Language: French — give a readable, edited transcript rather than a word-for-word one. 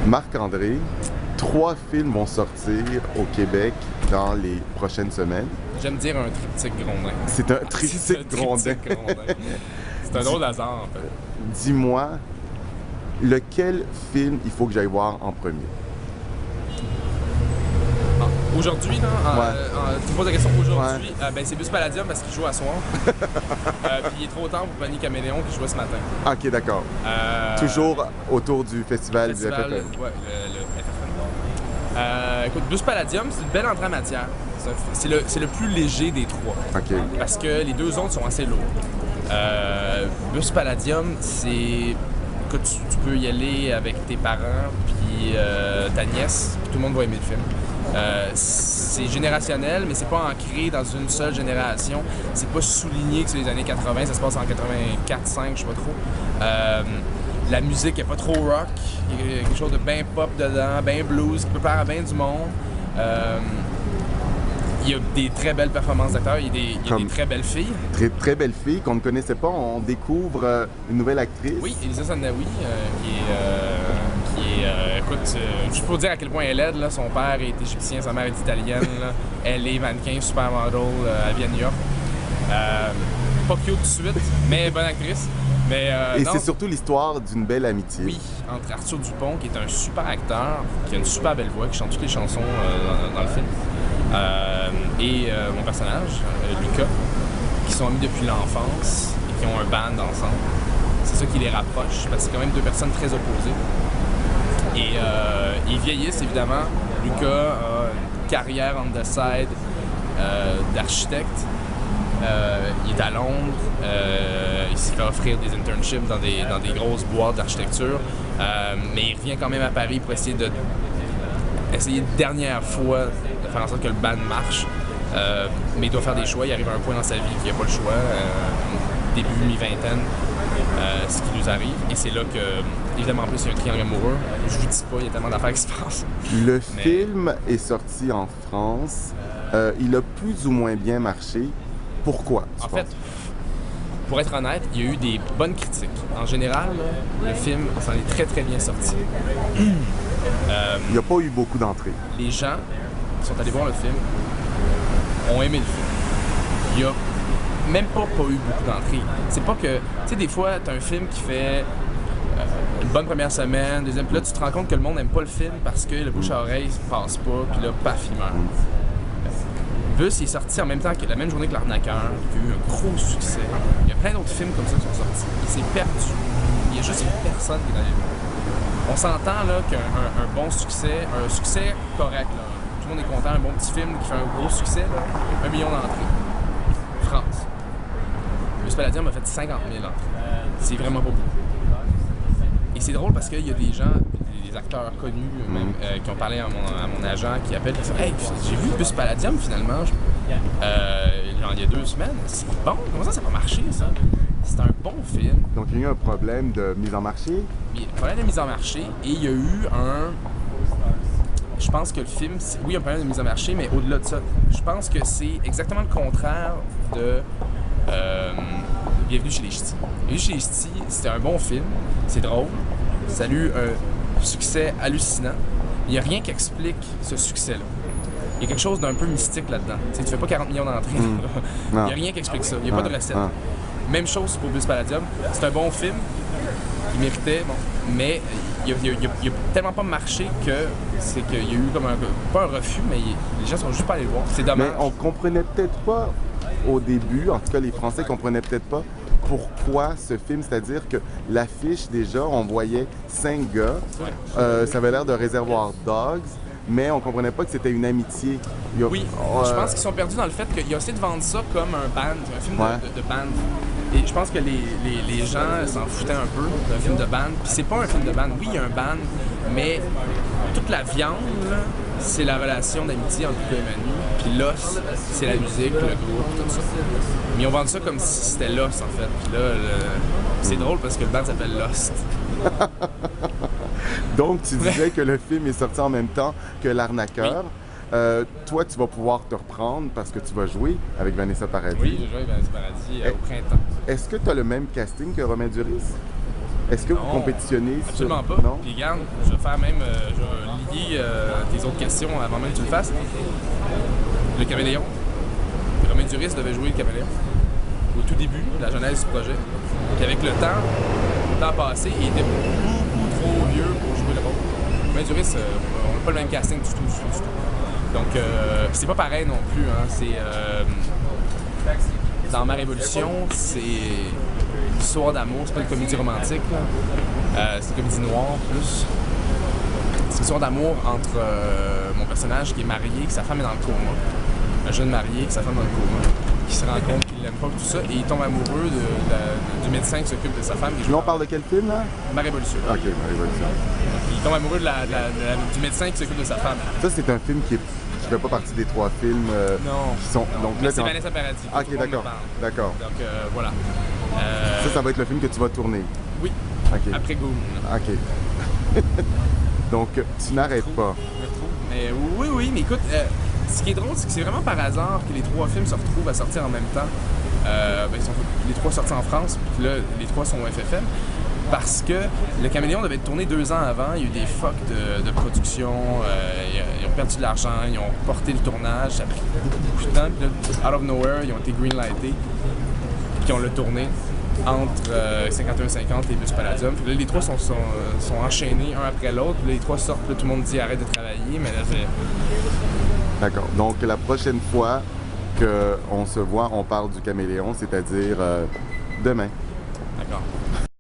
Marc-André, 3 films vont sortir au Québec dans les prochaines semaines. J'aime dire un triptyque grondin. C'est un triptyque grondin. C'est un drôle hasard, en fait. Dis-moi, lequel film il faut que j'aille voir en premier? Aujourd'hui, là, tu me poses la question aujourd'hui, ben, c'est Bus Palladium parce qu'il joue à soir. Puis il est trop tard pour Panique Caméléon qui jouait ce matin. Ok, d'accord. Toujours autour du festival du FFN. Ouais, le FFN. Écoute, Bus Palladium, c'est une belle entrée en matière. C'est le plus léger des trois. Ok. Parce que les deux autres sont assez lourds. Bus Palladium, c'est... Écoute, tu peux y aller avec tes parents, puis ta nièce, puis tout le monde va aimer le film. C'est générationnel, mais c'est pas ancré dans une seule génération. C'est pas souligné que c'est les années 80, ça se passe en 84-5, je sais pas trop. La musique est pas trop rock, il y a quelque chose de bien pop dedans, bien blues, qui peut plaire à bien du monde. Il y a des très belles performances d'acteurs, il y a des très belles filles. Très belle fille qu'on ne connaissait pas, on découvre une nouvelle actrice. Oui, Elisa Sannaoui, écoute, juste pour dire à quel point elle aide, là, son père est égyptien, sa mère est italienne, là. Elle est mannequin, supermodel, elle vient de New York. Pas cute tout de suite, mais bonne actrice. Mais, et c'est surtout l'histoire d'une belle amitié. Oui, entre Arthur Dupont, qui est un super acteur, qui a une super belle voix, qui chante toutes les chansons dans le film, et mon personnage, Lucas, qui sont amis depuis l'enfance et qui ont un band ensemble. C'est ça qui les rapproche, parce que c'est quand même deux personnes très opposées. Et ils vieillissent, évidemment. Lucas a une carrière on the side d'architecte. Il est à Londres. Il s'est fait offrir des internships dans des grosses boîtes d'architecture. Mais il revient quand même à Paris pour essayer une dernière fois de faire en sorte que le band marche. Mais il doit faire des choix. Il arrive à un point dans sa vie qu'il n'a pas le choix. Début mi-vingtaine. Ce qui nous arrive. Et c'est là que, évidemment, en plus, il y a un triangle amoureux. Je vous dis pas, il y a tellement d'affaires qui se passent. Le film est sorti en France. Il a plus ou moins bien marché. Pourquoi? En fait, pour être honnête, il y a eu des bonnes critiques. En général, le film s'en est très très bien sorti. Il n'y a pas eu beaucoup d'entrées. Les gens qui sont allés voir le film ont aimé le film. Il y a même pas eu beaucoup d'entrées. C'est pas que... Tu sais, des fois, t'as un film qui fait une bonne première semaine, deuxième, puis là, tu te rends compte que le monde n'aime pas le film parce que le bouche à oreille passe pas, puis là, paf, il meurt. Bus est sorti en même temps que la même journée que L'Arnaqueur, qui a eu un gros succès. Il y a plein d'autres films comme ça qui sont sortis. Il s'est perdu. Il y a juste une personne qui est allée le voir. On s'entend là qu'un bon succès, un succès correct, là. Tout le monde est content, un bon petit film qui fait un gros succès, là, 1 million d'entrées. France. Bus Palladium a fait 50 000 entrées. C'est vraiment pas beaucoup. Et c'est drôle parce qu'il y a des gens, des acteurs connus, même, qui ont parlé à mon agent, qui appellent et qui disent « Hey, j'ai vu Bus Palladium finalement, il y a 2 semaines. C'est bon, comment ça va marcher ça? C'est un bon film. » Donc il y a eu un problème de mise en marché? Il y a un problème de mise en marché et il y a eu je pense que le film, oui, un problème de mise en marché, mais au-delà de ça, je pense que c'est exactement le contraire de Bienvenue chez les Ch'tis. Bienvenue chez les Ch'tis, c'était un bon film, c'est drôle, ça a eu un succès hallucinant. Il n'y a rien qui explique ce succès-là. Il y a quelque chose d'un peu mystique là-dedans. Tu fais pas 40 millions d'entrées. Il n'y a rien qui explique ça. Il n'y a pas de recette. Même chose pour Bus Palladium. C'est un bon film, il méritait, bon, mais il a tellement pas marché qu'il y a eu comme pas un refus, mais les gens sont juste pas allés le voir. C'est dommage. Mais on comprenait peut-être pas au début, en tout cas les Français comprenaient peut-être pas pourquoi ce film, c'est-à-dire que l'affiche déjà, on voyait 5 gars, ça avait l'air de Réservoir Dogs, mais on comprenait pas que c'était une amitié. Oui, je pense qu'ils sont perdus dans le fait qu'ils ont essayé de vendre ça comme un band, un film de band. Et je pense que les gens s'en foutaient un peu d'un film de band. Puis c'est pas un film de band. Oui, il y a un band, mais toute la viande, c'est la relation d'amitié entre Lucas et Manu. Puis l'os, c'est la musique, le groupe, tout ça. Mais ils ont vendu ça comme si c'était Lost, en fait. Puis là, c'est drôle parce que le band s'appelle Lost. Donc, tu disais que le film est sorti en même temps que L'Arnaqueur. Oui. Toi, tu vas pouvoir te reprendre parce que tu vas jouer avec Vanessa Paradis. Oui, je joue avec Vanessa Paradis au printemps. Est-ce que tu as le même casting que Romain Duris? Est-ce que vous Non, compétitionnez sur... Absolument pas. Non? Puis regarde, je vais faire même, je vais lier tes autres questions avant même que tu le fasses. Le caméléon. Romain Duris devait jouer le caméléon au tout début de la genèse du projet. Puis avec le temps passé, il était beaucoup trop vieux pour jouer le rôle. Romain Duris, on n'a pas le même casting du tout. Donc, c'est pas pareil non plus. Hein. C'est... dans Ma Révolution, c'est une histoire d'amour, c'est pas une comédie romantique, c'est une comédie noire plus. C'est une histoire d'amour entre mon personnage qui est marié, que sa femme est dans le coma. Un jeune marié, que sa femme est dans le coma, qui se rend compte qu'il l'aime pas, tout ça, et il tombe amoureux du médecin qui s'occupe de sa femme. Là, on parle de quel film, là? Ma Révolution. OK, Ma Révolution. Il tombe amoureux du médecin qui s'occupe de sa femme. Ça, c'est un film qui fait pas partie des 3 films Non. qui sont... Donc, Mais là, c'est Vanessa Paradis. Ah, OK, d'accord. D'accord. Donc, voilà. Ça va être le film que tu vas tourner. Oui. OK. Après Goon. OK. Donc, tu n'arrêtes pas. Mais oui, mais écoute, ce qui est drôle, c'est que c'est vraiment par hasard que les 3 films se retrouvent à sortir en même temps. Ils sont les 3 sortis en France, puis là, les 3 sont au FFM. Parce que Le Caméléon devait être tourné 2 ans avant, il y a eu des fucks de production, ils ont perdu de l'argent, ils ont porté le tournage, ça a pris beaucoup de temps, puis là, out of nowhere, ils ont été greenlightés, puis on l'a tourné entre 51-50 et Bus Palladium. Puis là, les 3 sont enchaînés un après l'autre, puis là, les 3 sortent, puis là, tout le monde dit arrête de travailler, mais là, c'est... D'accord. Donc, la prochaine fois qu'on se voit, on parle du Caméléon, c'est-à-dire demain.